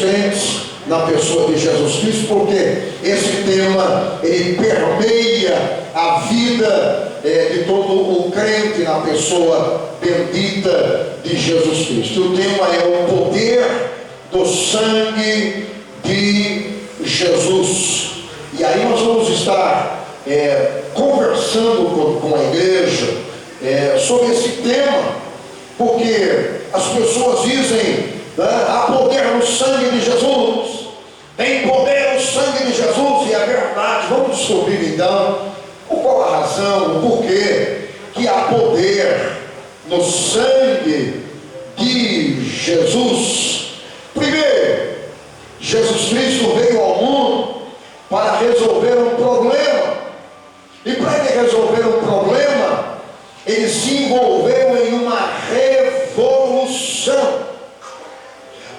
crentes na pessoa de Jesus Cristo, porque esse tema ele permeia a vida de todo o crente na pessoa bendita de Jesus Cristo. O tema é o poder do sangue de Jesus. E aí nós vamos estar conversando com a igreja sobre esse tema, porque as pessoas dizem: há poder no sangue de Jesus, tem poder no sangue de Jesus, e é verdade. Vamos descobrir então qual a razão, o porquê que há poder no sangue de Jesus. Primeiro, Jesus Cristo veio ao mundo para resolver um problema, e para ele resolver um problema, ele se envolveu em uma revolução,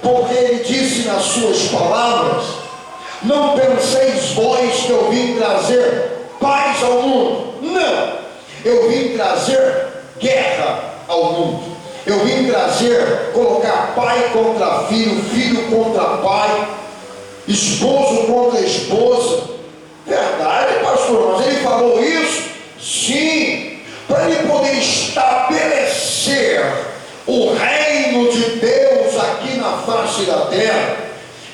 porque ele disse nas suas palavras: não penseis vós que eu vim trazer paz ao mundo. Não, eu vim trazer guerra ao mundo. Eu vim trazer, colocar pai contra filho, filho contra pai, esposo contra esposa. Verdade, pastor, mas ele falou isso? Sim, para ele poder estabelecer o reino de Deus aqui na face da terra.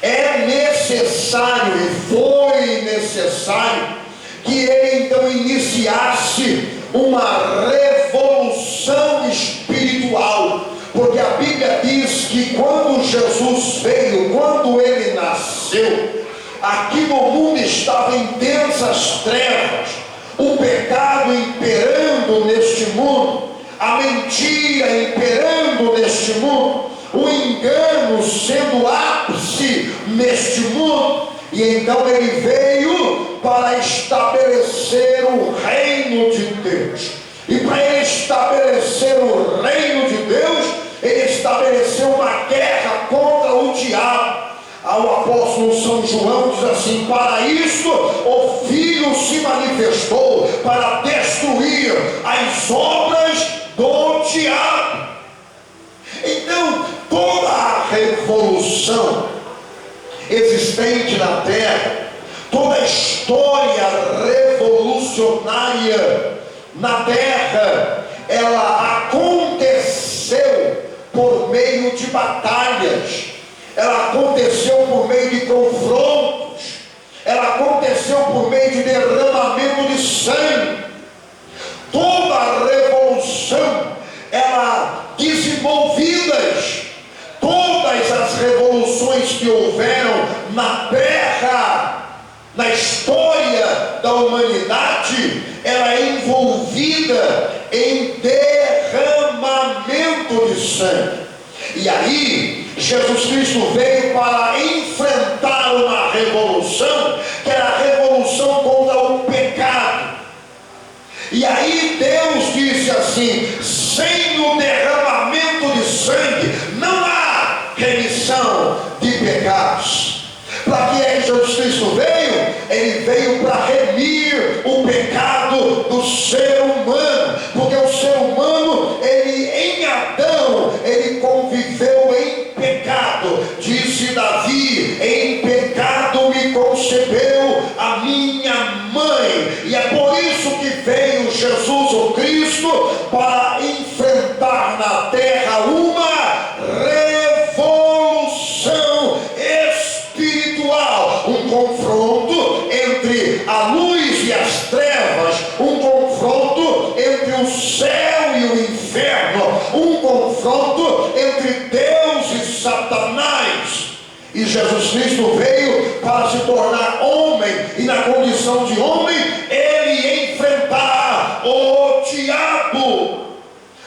É necessário, e foi necessário, que ele então iniciasse uma revolução espiritual, porque a Bíblia diz que quando Jesus veio, quando ele nasceu, aqui no mundo estava em densas trevas, o pecado imperando neste mundo, a mentira imperando neste mundo, o engano sendo ápice neste mundo. E então ele veio para estabelecer o reino de Deus. E para ele estabelecer o reino de Deus, ele estabeleceu uma guerra contra o diabo. O apóstolo São João diz assim: para isso o Filho se manifestou, para destruir as obras do diabo. Então, toda a revolução existente na terra, toda a história revolucionária na terra, ela aconteceu por meio de batalhas, ela aconteceu por meio de confrontos, ela aconteceu por meio de derramamento de sangue. Toda a revolução, ela desenvolvidas, todas as revoluções que houveram na terra, na história da humanidade, ela é envolvida em derramamento de sangue. E aí Jesus Cristo veio para enfrentar uma revolução, que era a revolução contra o pecado. E aí Deus disse assim: sem o derramamento de sangue não há remissão de pecados. Para que é que Jesus Cristo veio? Ele veio para remir o pecado do ser humano, porque o ser humano, ele em Adão, ele conviveu em pecado. Disse Davi: em pecado me concebeu a minha mãe. E é por isso que veio Jesus o Cristo, para enfrentar na terra uma revolução espiritual, um confronto entre a luz e as trevas, um confronto entre o céu e o inferno, um confronto entre Deus e Satanás. E Jesus Cristo veio para se tornar homem, e na condição de homem ele enfrentar o diabo.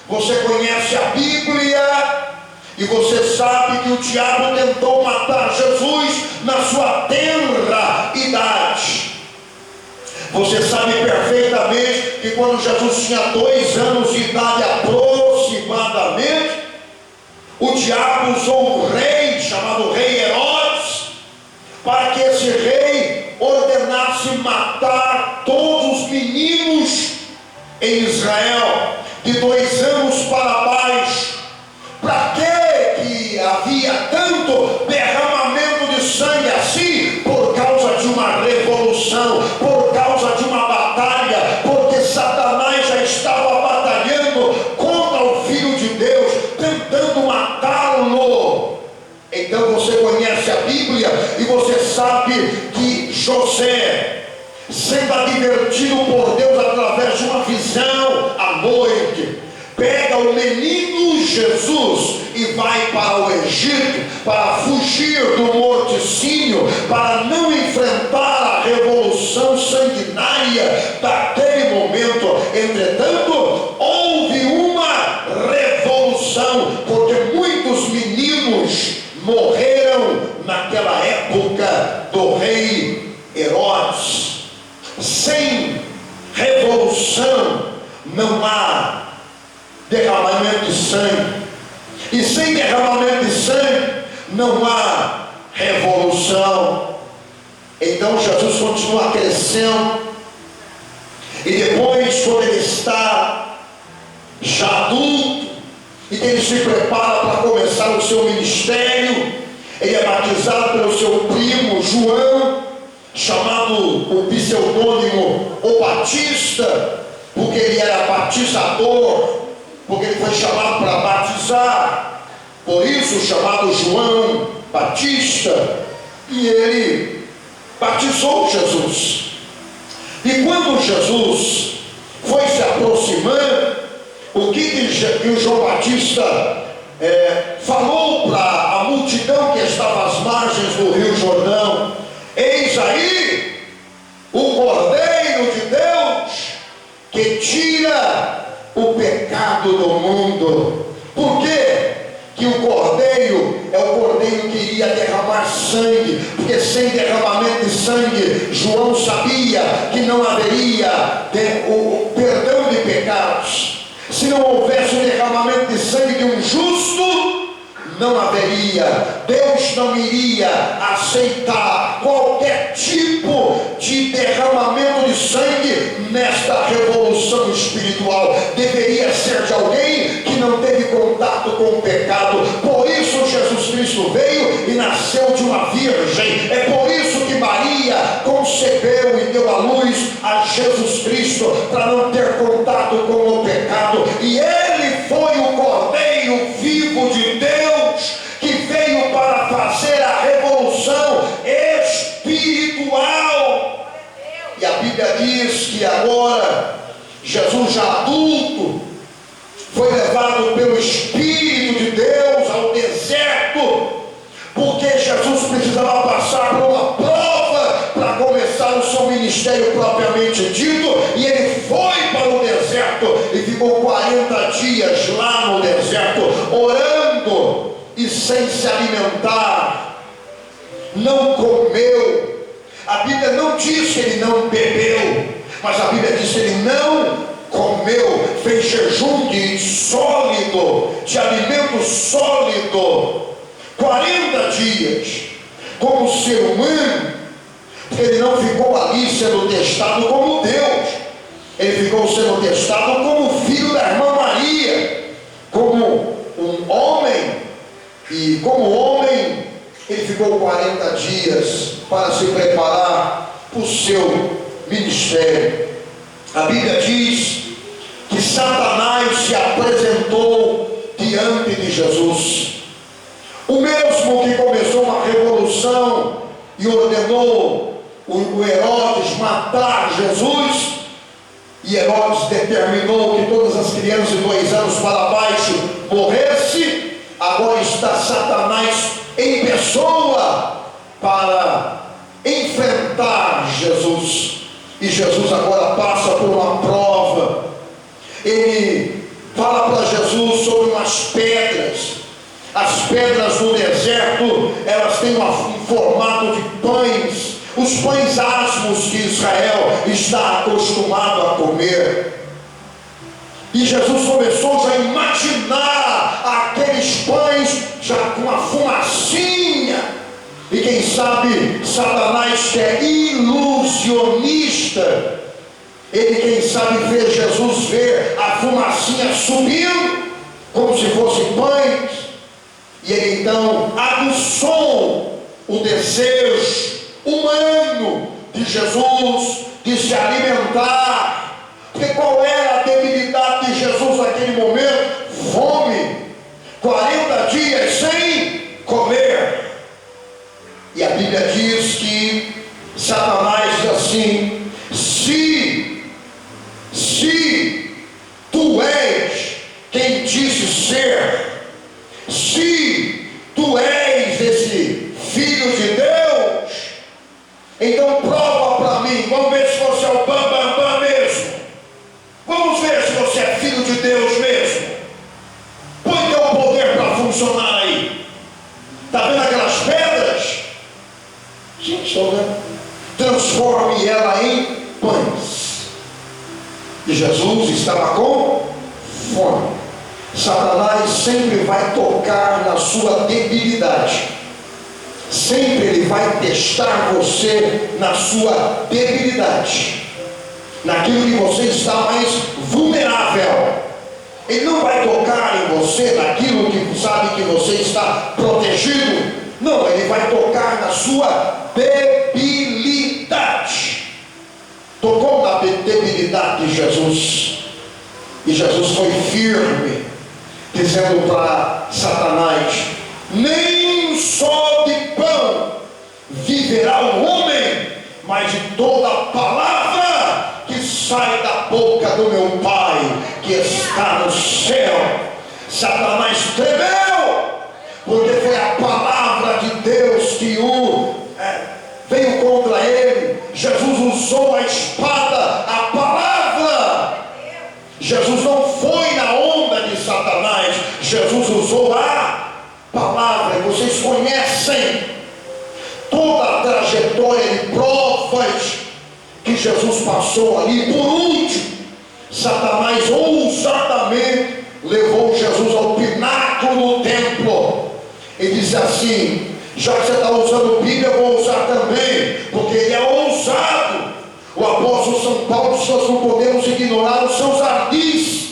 Você conhece a Bíblia e você sabe que o diabo tentou matar Jesus na sua tenra idade. Você sabe perfeitamente que quando Jesus tinha 2 anos de idade aproximadamente, o diabo usou um rei chamado rei Herodes, para que esse rei ordenasse matar todos os meninos em Israel de 2 anos para baixo. Para que havia tanto derramamento você conhece a Bíblia e você sabe que José, sendo advertido por Deus através de uma visão à noite, pega o menino Jesus e vai para o Egito para fugir do morticínio, para não enfrentar a revolução sanguinária daquele momento. Entretanto, houve uma revolução, porque muitos meninos morreram naquela época do rei Herodes. Sem revolução não há derramamento de sangue, e sem derramamento de sangue não há revolução. Então Jesus continua crescendo, e depois, quando ele está já adulto e ele se prepara para começar o seu ministério, ele é batizado pelo seu primo João, chamado o pseudônimo o Batista, porque ele era batizador, porque ele foi chamado para batizar, por isso chamado João Batista. E ele batizou Jesus. E quando Jesus foi se aproximando, o que o João Batista falou para a multidão que estava às margens do Rio Jordão: eis aí o Cordeiro de Deus que tira o pecado do mundo. Por quê? Que o Cordeiro é o Cordeiro que iria derramar sangue, porque sem derramamento de sangue, João sabia que não haveria o perdão de pecados. Se não houvesse o derramamento de sangue de um justo, não haveria, Deus não iria aceitar qualquer tipo de derramamento de sangue nesta revolução espiritual. Deveria ser de alguém que não teve contato com o pecado. Por isso Jesus Cristo veio e nasceu de uma virgem. É por isso que Maria concebeu e deu à luz a Jesus Cristo, para não ter contato com o pecado. E ele foi o Cordeiro vivo de Deus, que veio para fazer a revolução espiritual. E a Bíblia diz que agora Jesus, já adulto, foi levado pelo Espírito de Deus ao deserto, porque Jesus precisava passar por uma prova para começar o seu ministério propriamente dito. E ele foi para o deserto e ficou 40 dias lá no deserto, orando e sem se alimentar. Não comeu. A Bíblia não diz que ele não bebeu, mas a Bíblia diz que ele não comeu. Fez jejum de sólido, de alimento sólido, 40 dias, como ser humano. Ele não ficou ali sendo testado como Deus, ele ficou sendo testado como filho da irmã Maria, como um homem. E como homem, ele ficou 40 dias para se preparar para o seu ministério. A Bíblia diz que Satanás se apresentou diante de Jesus. O mesmo que começou uma revolução e ordenou o Herodes matar Jesus, e Herodes determinou que todas as crianças de 2 anos para baixo morressem. Agora está Satanás em pessoa para enfrentar Jesus. E Jesus agora passa por uma prova. Ele fala para Jesus sobre umas pedras. As pedras no deserto, elas têm um formato de pães, os pães asmos que Israel está acostumado a comer. E Jesus começou já a imaginar aqueles pães já com uma fumacinha. E quem sabe Satanás, que é ilusionista, ele quem sabe fez Jesus ver a fumacinha subindo como se fossem pães. E ele então aguçou o desejo humano de Jesus de se alimentar. Porque qual era a debilidade de Jesus naquele momento? Fome. 40 dias sem comer. Está vendo aquelas pedras? Sim, estou vendo. Transforme ela em pães. E Jesus estava com fome. Satanás sempre vai tocar na sua debilidade. Sempre ele vai testar você na sua debilidade, naquilo que você está mais vulnerável. Ele não vai tocar em você naquilo que sabe que você está protegido. Não, ele vai tocar na sua debilidade. Tocou na debilidade de Jesus. E Jesus foi firme, dizendo para Satanás: nem só de pão viverá o homem, mas de toda palavra que sai da boca do meu Pai que está no céu. Satanás tremeu, porque foi a palavra de Deus que veio contra ele. Jesus usou a espada, a palavra. Jesus não foi na onda de Satanás, Jesus usou a palavra. E vocês conhecem toda a trajetória de provas que Jesus passou ali. Por último, Satanás ousadamente levou Jesus ao pináculo do templo e disse assim: já que você está usando Bíblia, eu vou usar também, porque ele é ousado. O apóstolo São Paulo diz: nós não podemos ignorar os seus ardis.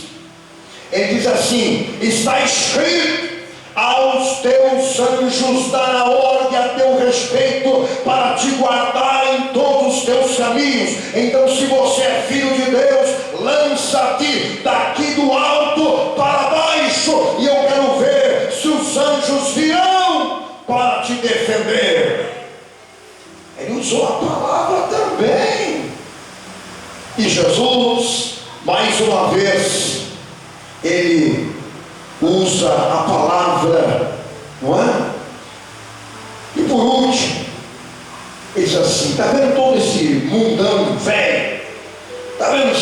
Ele diz assim: está escrito, aos teus anjos dará ordem a teu respeito, para te guardar em todos os teus caminhos. Então, se você é filho de Deus, lança-te daqui do alto para baixo, e eu quero ver se os anjos virão para te defender. Ele usou a palavra também. E Jesus, mais uma vez, ele usa a palavra, não é? E por último, ele diz assim: está vendo todo esse mundão velho? Está vendo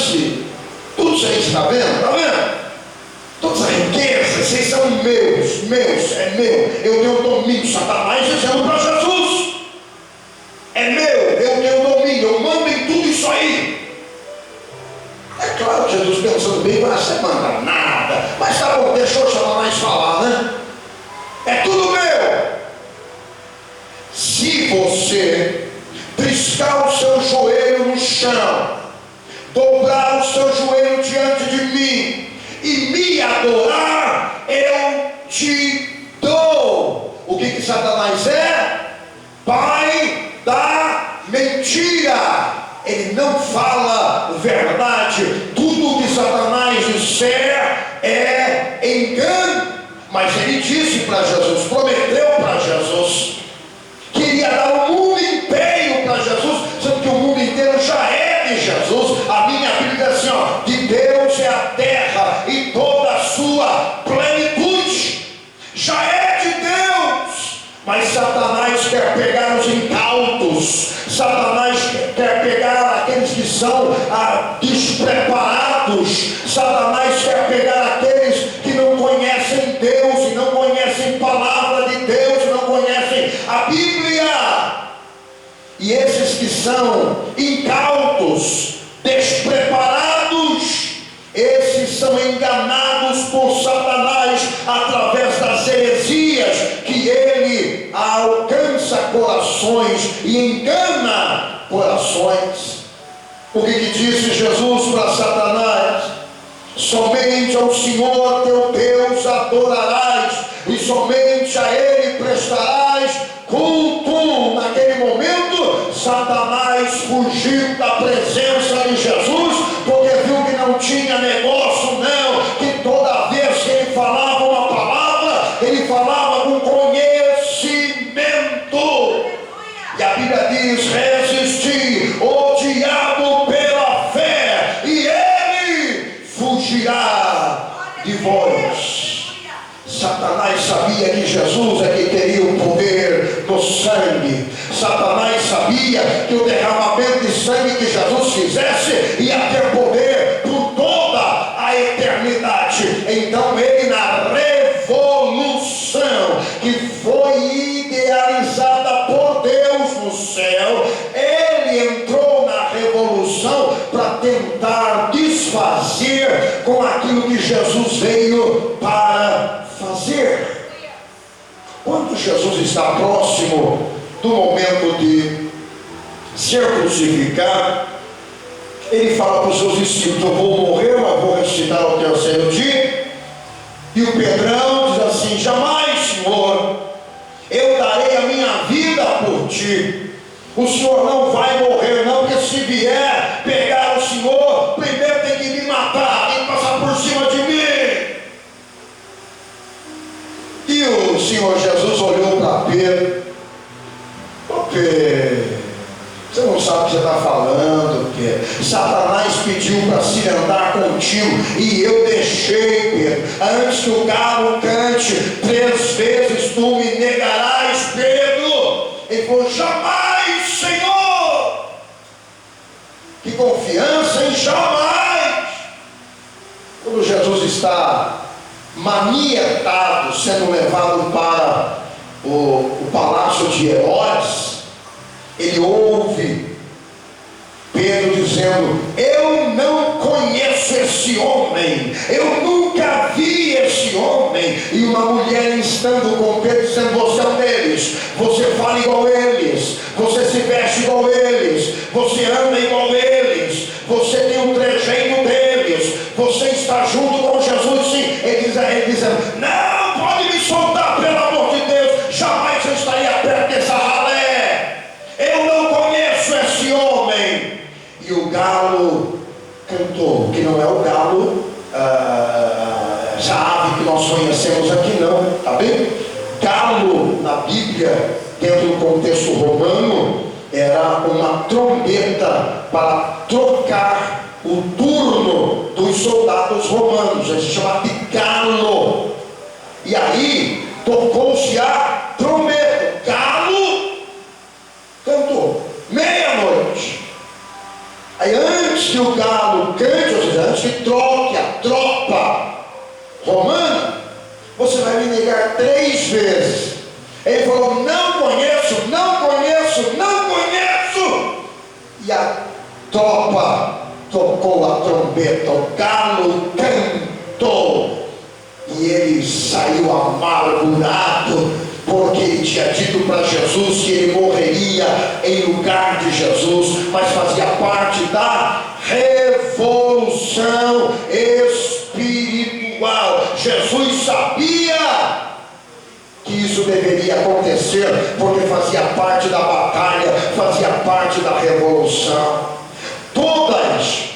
tudo isso aí? Está vendo? Está vendo? Todas as riquezas, vocês são meus, é meu. Eu tenho domínio. Satanás dizendo para Jesus: é meu, eu tenho domínio, eu mando em tudo isso aí. É claro que Jesus, pensando bem, vai ser manda nada, mas tá bom, deixou o Satanás falar, né? É tudo meu. Se você triscar o seu joelho no chão, dobrar o seu joelho diante de mim e me adorar, eu te dou. O que Satanás é? Pai da mentira. Ele não fala verdade. Tudo que Satanás disser é engano. Mas ele disse para Jesus, prometeu para Jesus, que iria dar o mundo inteiro para Jesus, sendo que o mundo inteiro já é de Jesus. A minha Bíblia diz assim, ó: de Deus é a terra e toda a sua plenitude. Já é de Deus. Mas Satanás quer pegar os incautos. Satanás quer pegar aqueles que são despreparados. Satanás quer pegar aqueles que não conhecem Deus e não conhecem a palavra de Deus, não conhecem a Bíblia. E esses que são incautos, despreparados, esses são enganados por Satanás através das heresias que ele alcança corações e engana corações. O que disse Jesus para Satanás? Somente ao Senhor teu Deus adorarás, e somente a Ele prestarás culto. Naquele momento, Satanás fugiu da presença de Jesus, porque viu que não tinha negócio, não, que toda vez que ele falava uma palavra, ele falava com conhecimento. E a Bíblia diz: resistir o diabo pela fé, e ele fugirá de vós. Satanás sabia que Jesus é que teria o poder no sangue. Satanás sabia que o derramamento de sangue que Jesus fizesse ia ter poder por toda a eternidade. Então ele, na revolução que foi idealizada por Deus no céu. Ele entrou na revolução para tentar desfazer com aquilo que Jesus veio para fazer. Quando Jesus está próximo do momento de ser crucificado, ele fala para os seus discípulos: eu vou morrer, mas vou ressuscitar ao terceiro dia. E o Pedrão diz assim: jamais, Senhor, eu darei a minha vida por ti. O Senhor não vai morrer não, porque se vier pegar o Senhor, primeiro tem que me matar, tem que passar por cima de mim. E o Senhor Jesus olhou para Pedro: ô Pedro, você não sabe o que você está falando, Pedro. Satanás pediu para se andar contigo e eu deixei, Pedro. Antes que o galo cante 3 vezes, tu me negarás, Pedro. Ele falou: jamais, Senhor. Que confiança em jamais. Quando Jesus está manietado, sendo levado para o palácio de Herodes, ele ouve Pedro dizendo: eu não conheço esse homem, eu nunca vi esse homem. E uma mulher instando com Pedro, dizendo: você é um deles, você fala igual eles, você se veste igual eles, você anda igual eles, você tem um trejeito deles, você está junto com Jesus. Sim, ele diz: não, pode me soltar, pelo amor de Deus, jamais eu estaria perto dessa ralé, eu não conheço esse homem. E o galo cantou, que não é o galo, essa ave que nós conhecemos aqui, não, tá bem? Galo na Bíblia, dentro do contexto romano, era uma trombeta para trocar o turno dos soldados romanos. A gente chama de galo. E aí tocou-se a trombeta, galo cantou, meia-noite. Aí antes que o galo cante, ou seja, antes que troque a tropa romana, você vai me negar 3 vezes. Ele falou: não conheço, não conheço, não conheço. E a tropa tocou a trombeta, o galo cantou, e ele saiu amargurado, porque ele tinha dito para Jesus que ele morreria em lugar de Jesus, mas fazia parte da revolução espiritual. Jesus sabia que isso deveria acontecer, porque fazia parte da batalha, fazia parte da revolução. Todas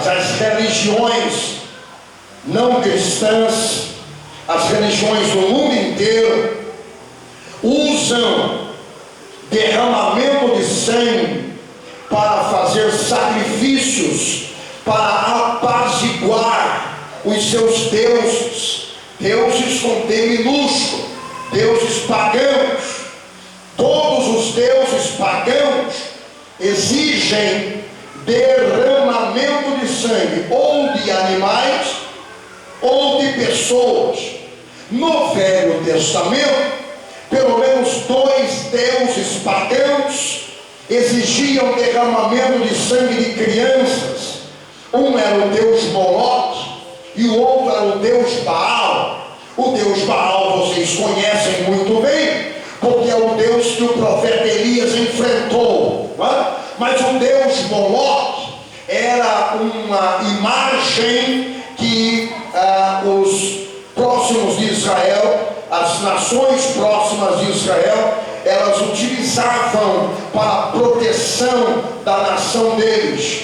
as religiões não cristãs, as religiões do mundo inteiro, usam derramamento de sangue para fazer sacrifícios, para apaziguar os seus deuses, deuses com D minúsculo, deuses pagãos. Todos os deuses pagãos exigem derramamento de sangue, ou de animais ou de pessoas. No Velho Testamento, pelo menos 2 deuses pagãos exigiam derramamento de sangue de crianças. Um era o deus Moloque e o outro era o deus Baal. O deus Baal vocês conhecem muito bem, porque é o Deus que o profeta Elias enfrentou, não é? Mas o deus Moloque era uma imagem que os próximos de Israel, as nações próximas de Israel, elas utilizavam para a proteção da nação deles.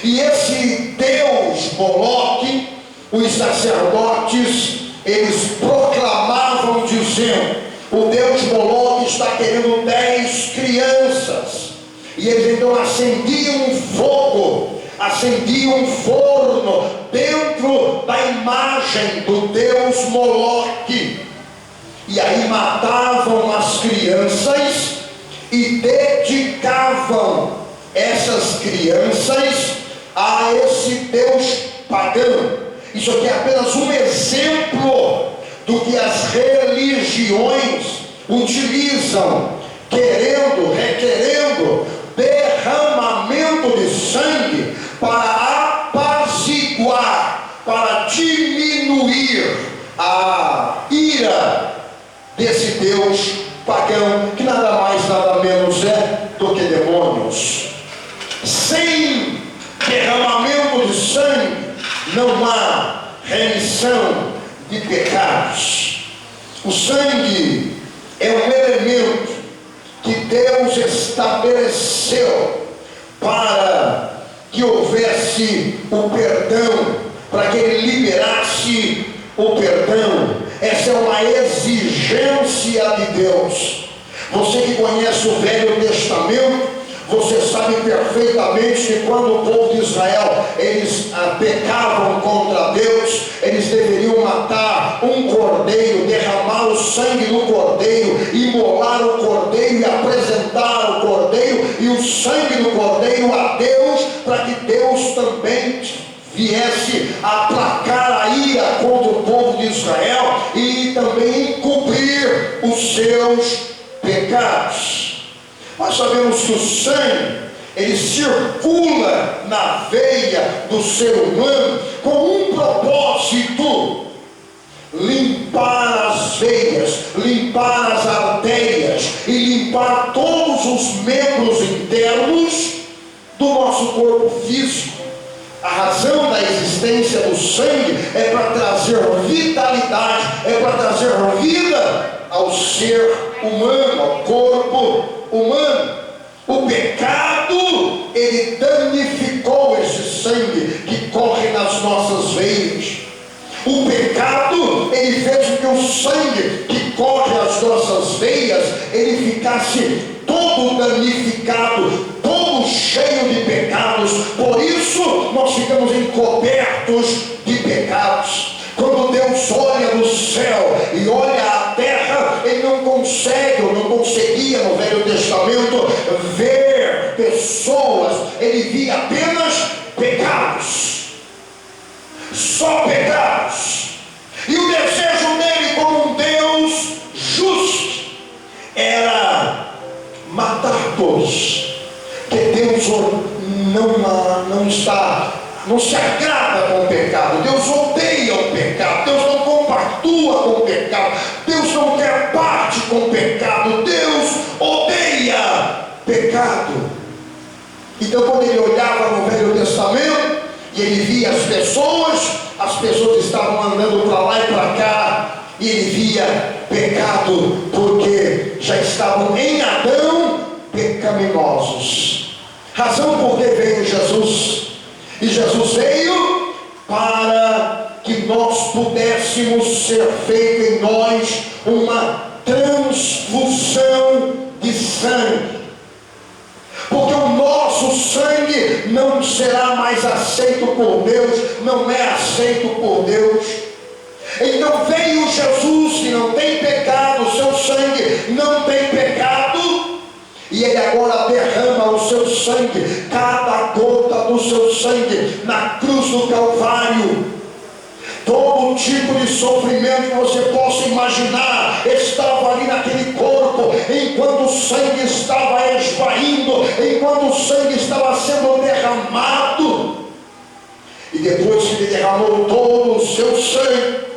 E esse Deus Moloque, os sacerdotes, eles proclamavam dizendo: o Deus Moloque está querendo 10 crianças. E eles então acendiam um fogo, acendiam um forno dentro da imagem do Deus Moloque. E aí matavam as crianças e dedicavam essas crianças a esse Deus pagão. Isso aqui é apenas um exemplo do que as religiões utilizam, requerendo derramamento de sangue para apaziguar, para diminuir a ira desse Deus pagão, que nada mais, nada menos é do que demônios. Sem derramamento de sangue não há remissão de pecados. O sangue é um elemento que Deus estabeleceu para que houvesse o perdão, para que Ele liberasse o perdão. Essa é uma exigência de Deus. Você que conhece o Velho Testamento, você sabe perfeitamente que quando o povo de Israel, eles pecavam contra Deus, eles deveriam matar um cordeiro, derramar o sangue do cordeiro, imolar o cordeiro e apresentar o cordeiro e o sangue do cordeiro a Deus, para que Deus também viesse aplacar a ira contra o povo de Israel e também encobrir os seus pecados. Nós sabemos que o sangue, ele circula na veia do ser humano com um propósito: limpar as veias, limpar as artérias e limpar todos os membros internos do nosso corpo físico. A razão da existência do sangue é para trazer vitalidade, é para trazer vida ao ser humano, ao corpo humano. O pecado, ele danificou esse sangue que corre nas nossas veias. O pecado, ele fez com que o sangue que corre as nossas veias, ele ficasse todo danificado, todo cheio de pecados. Por isso nós ficamos encobertos de pecados. Quando Deus olha do céu e olha a terra, Ele não consegue, ou não conseguia no Velho Testamento, ver pessoas. Ele via apenas pecados, só pecados. E o desejo dele, como um Deus justo, era matar todos. Porque Deus não se agrada com o pecado. Deus odeia o pecado. Deus não compactua com o pecado. Deus não quer parte com o pecado. Deus odeia pecado. Então, quando ele olhava no Velho Testamento e ele via as pessoas estavam andando para lá e para cá, e ele via pecado, porque já estavam em Adão pecaminosos. Razão por que veio Jesus. E Jesus veio para que nós pudéssemos ser feito em nós uma transfusão de sangue. Porque o nosso sangue não será mais aceito por Deus, não é aceito por Deus. Então veio Jesus, que não tem pecado, o seu sangue não tem pecado, e Ele agora derrama o seu sangue, cada gota do seu sangue, na cruz do Calvário. Todo tipo de sofrimento que você possa imaginar estava ali naquele corpo, enquanto o sangue estava esvaindo, enquanto o sangue estava sendo derramado. E depois que Ele derramou todo o seu sangue,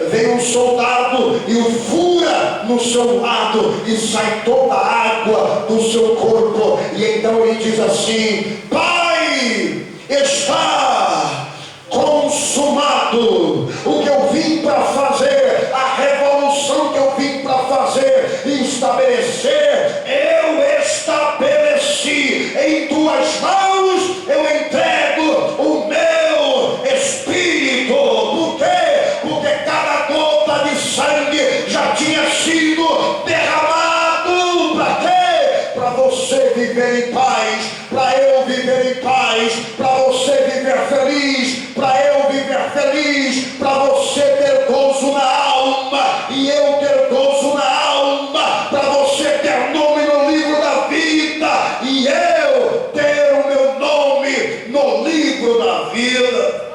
vem um soldado e o fura no seu lado, e sai toda a água do seu corpo. E então ele diz assim: Pai, está consumado. O que eu vim para fazer, a revolução que eu vim para fazer e estabelecer, eu estabeleci. Em tuas mãos eu entrego o meu espírito. Por quê? Porque cada gota de sangue já tinha sido derramado. Para quê? Para você viver em paz, para eu viver em paz, para você viver feliz, para eu viver feliz, para você ter gozo na alma e eu ter gozo na alma, para você ter nome no livro da vida e eu ter o meu nome no livro da vida.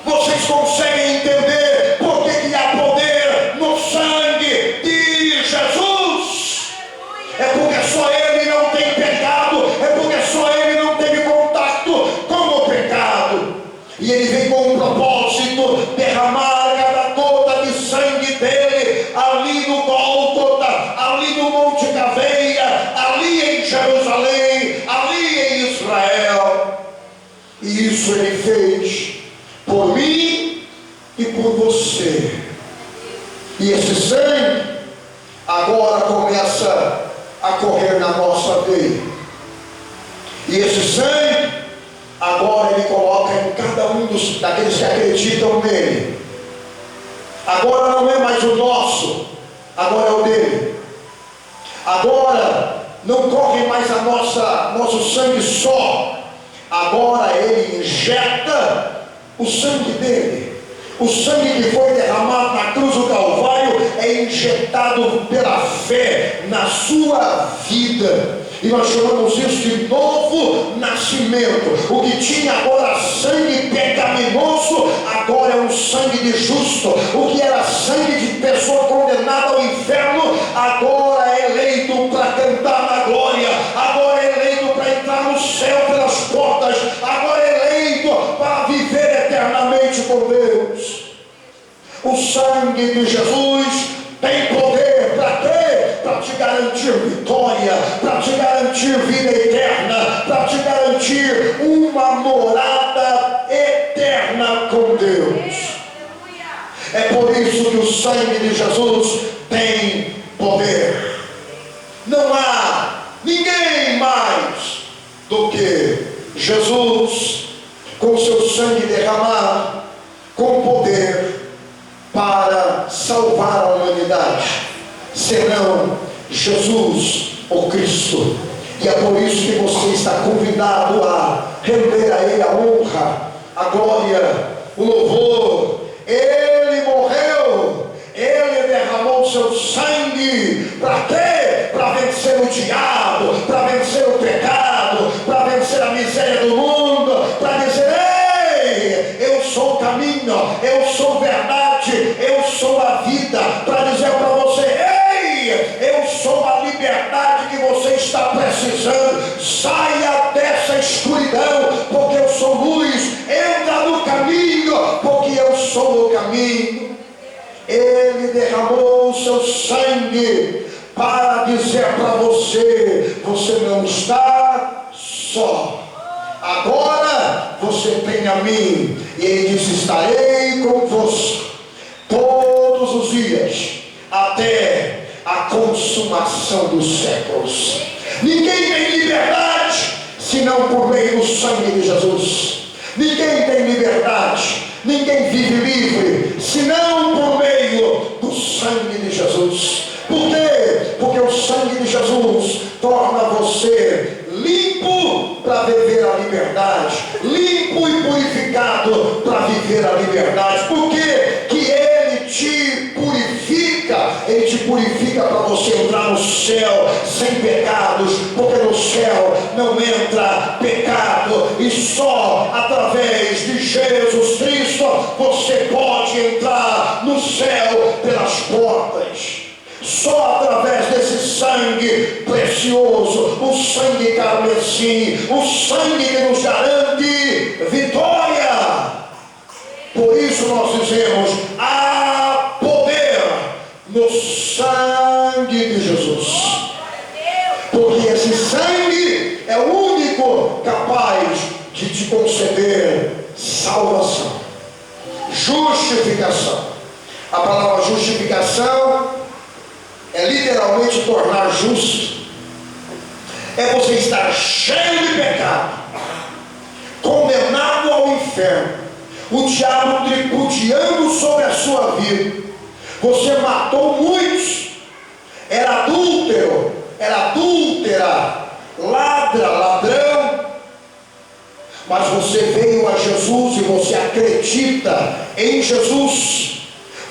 Vocês conseguem entender por que há poder no sangue de isso Ele fez por mim e por você. E esse sangue agora começa a correr na nossa veia. E esse sangue agora Ele coloca em cada um daqueles que acreditam nele. Agora não é mais o nosso, agora é o dele. Agora não corre mais nosso sangue só. Agora Ele injeta o sangue dele. O sangue que foi derramado na cruz do Calvário é injetado pela fé na sua vida. E nós chamamos isso de novo nascimento. O que tinha agora sangue pecaminoso, agora é um sangue de justo. O que era sangue de pessoa condenada ao inferno, agora é eleito para cantar na glória. Agora é eleito para entrar no céu pelas portas. Agora é eleito para viver eternamente com Deus. O sangue de Jesus tem poder para quê? Para te garantir vitória, para te garantir vida eterna, para te garantir uma morada eterna com Deus. É por isso que o sangue de Jesus tem poder. Não há ninguém mais do que Jesus, com seu sangue derramado, com poder para salvar a humanidade, senão Jesus, o Cristo. E é por isso que você está convidado a render a Ele a honra, a glória, o louvor. Ele morreu, Ele derramou seu sangue, para quê? Para vencer o diabo, para vencer o pecado, para vencer a miséria do mundo, para dizer: ei, eu sou o caminho, eu sou a verdade, eu sou a vida, para dizer para você: ei, eu sou a liberdade que você está precisando. Saia dessa escuridão, porque eu sou luz. Entra no caminho, porque eu sou o caminho. Ele derramou o seu sangue para dizer para você: você não está só. Agora você tem a mim. E Ele diz: estarei convosco todos os dias, até a consumação dos séculos. Ninguém tem liberdade senão por meio do sangue de Jesus. Ninguém tem liberdade, ninguém vive livre senão por meio do sangue de Jesus. Por quê? Porque o sangue de Jesus torna você limpo para viver a liberdade, limpo e purificado para viver a liberdade. Por quê? Que Ele te purifica. Ele te purifica para você entrar no céu sem pecados, porque no céu não entra pecado, e só através de Jesus Cristo você pode entrar no céu pelas portas. Só através desse sangue precioso, o sangue carmesim, o sangue que nos garante vitória. Por isso nós dizemos: há poder no sangue de Jesus. Porque esse sangue é o único capaz de te conceder salvação, justificação. A palavra justificação é literalmente tornar justo. É você estar cheio de pecado, condenado ao inferno, o diabo tripudiando sobre a sua vida. Você matou muitos, era adúltero, era adúltera, ladrão, mas você veio a Jesus e você acredita em Jesus.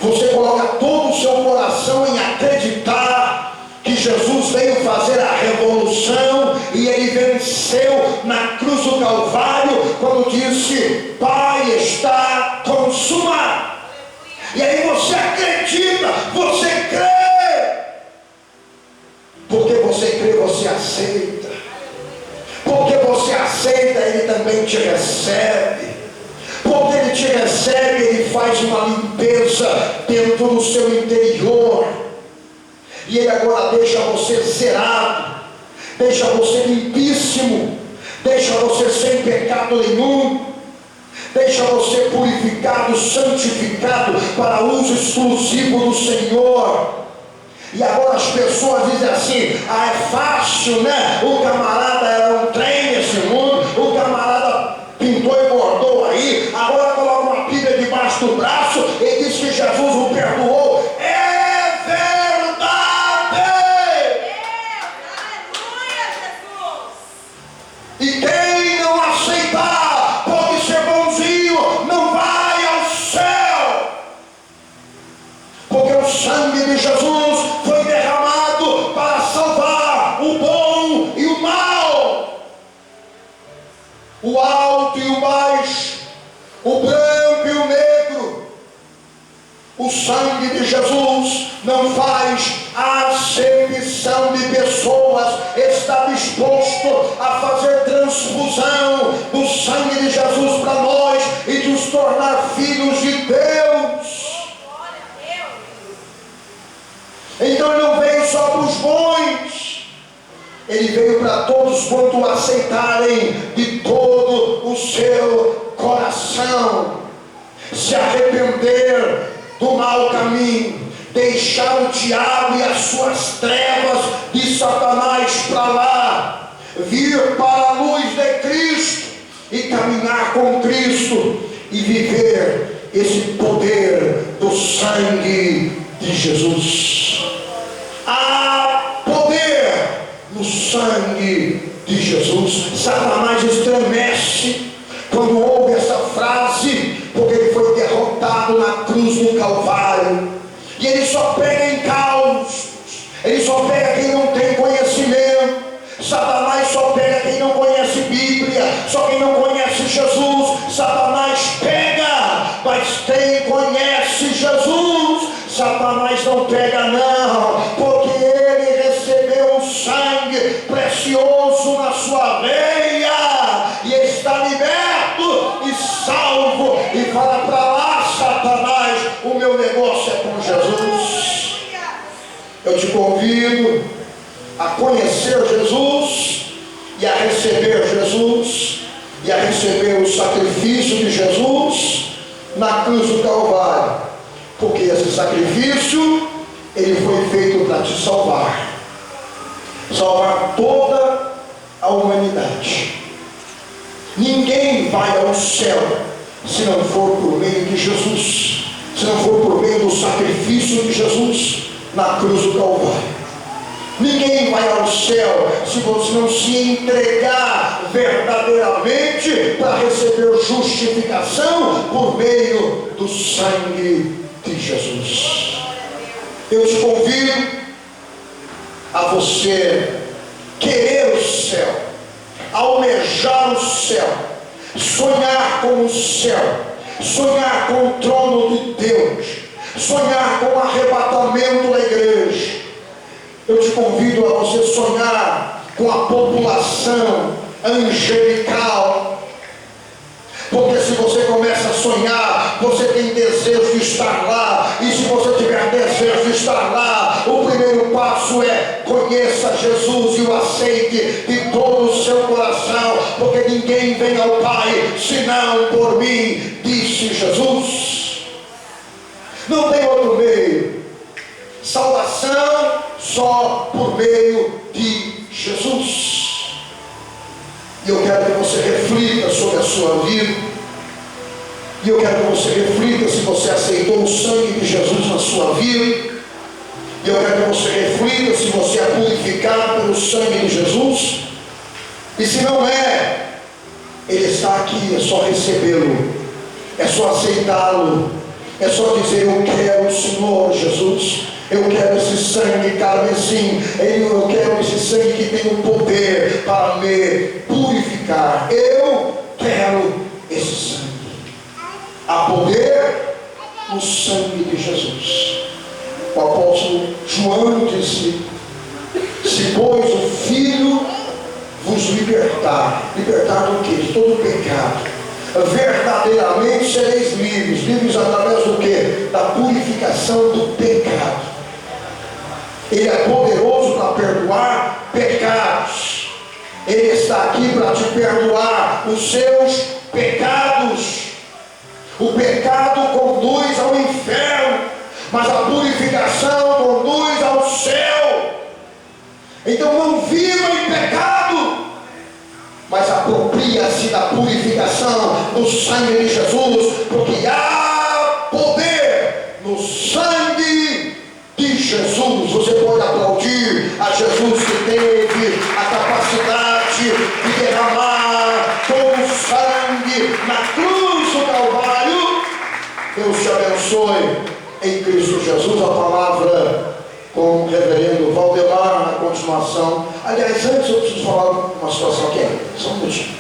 Você coloca todo o seu coração em acreditar que Jesus veio fazer a revolução, e Ele venceu na cruz do Calvário quando disse: Pai, está consumado. E aí você acredita, você crê. Porque você crê, você aceita. Porque você aceita, Ele também te recebe. Porque Ele te recebe, Ele faz uma limpeza dentro do seu interior. E Ele agora deixa você zerado, deixa você limpíssimo, deixa você sem pecado nenhum. deixa você purificado, santificado para uso exclusivo do Senhor. E agora as pessoas dizem assim: ah, é fácil, né? O camarada era um trem nesse mundo, o camarada pintou e bordou aí, agora coloca uma Bíblia debaixo do braço e diz que Jesus o perdoou. É verdade! Aleluia, Jesus! E quem não aceitar, pode ser bonzinho, não vai ao céu, porque o sangue de Jesus foi derramado para salvar o bom e o mal, o alto e o baixo, o branco e o negro. O sangue de Jesus não faz acepção de pessoas, está disposto a fazer transfusão do sangue de Jesus para nós e nos tornar filhos de Deus. Glória a Deus! Então ele não veio só para os bons, ele veio para todos quanto aceitarem de todo o seu coração, se arrepender do mau caminho, deixar o diabo e as suas trevas de Satanás para lá, vir para a luz de Cristo e caminhar com Cristo e viver esse poder do sangue de Jesus. Há poder no sangue de Jesus. Satanás estremece quando ouve essa frase, porque ele foi derrotado na cruz do Calvário. E ele só pega em caos, ele só pega quem não tem conhecimento. Satanás só pega quem não conhece Bíblia, só quem não conhece Jesus. Satanás pega, mas quem conhece Jesus, Satanás não pega não, porque ele recebeu um sangue precioso na sua veia e está liberto e salvo, e fala para lá: Satanás, o meu negócio é com Jesus. Eu te convido a conhecer Jesus e a receber Jesus e a receber o sacrifício de Jesus na cruz do Calvário, porque esse sacrifício ele foi feito para te salvar toda a humanidade. Ninguém vai ao céu se não for por meio de Jesus, se não for por meio do sacrifício de Jesus na cruz do Calvário. Ninguém vai ao céu se você não se entregar verdadeiramente para receber justificação por meio do sangue de Jesus. Eu te convido a você querer o céu, almejar o céu, sonhar com o céu, sonhar com o trono de Deus, sonhar com o arrebatamento da igreja. Eu te convido a você sonhar com a população angelical, porque se você começa a sonhar, você tem desejo de estar lá, e se você tiver desejo de estar lá, o primeiro passo é: conheça Jesus e o aceite de todo o seu coração, porque ninguém vem ao Pai senão por mim, disse Jesus. Não tem outro meio. Salvação só por meio de Jesus. E eu quero que você reflita sobre a sua vida, e eu quero que você reflita se você aceitou o sangue de Jesus na sua vida, e eu quero que você reflita se você é purificado pelo sangue de Jesus, e se não é, ele está aqui, é só recebê-lo, é só aceitá-lo, é só dizer: eu quero o Senhor Jesus, eu quero esse sangue carmesim, eu quero esse sangue que tem o poder para me purificar. Eu quero esse sangue. Há poder no sangue de Jesus. O apóstolo João disse: se pois o Filho vos libertar do quê? De todo pecado, verdadeiramente sereis livres. Livres através do quê? Da purificação do pecado. Ele é poderoso para perdoar pecados. Ele está aqui para te perdoar os seus pecados. O pecado conduz ao inferno, mas a purificação conduz ao céu. Então não viva em pecado, mas apropria-se da purificação do sangue de Jesus, porque há poder no sangue de Jesus. Você pode aplaudir a Jesus que teve a capacidade de derramar todo o sangue na cruz do Calvário. Deus te abençoe em Cristo Jesus. A palavra com o reverendo Valdemar na continuação. Aliás, antes eu preciso falar uma situação aqui. Só um minutinho.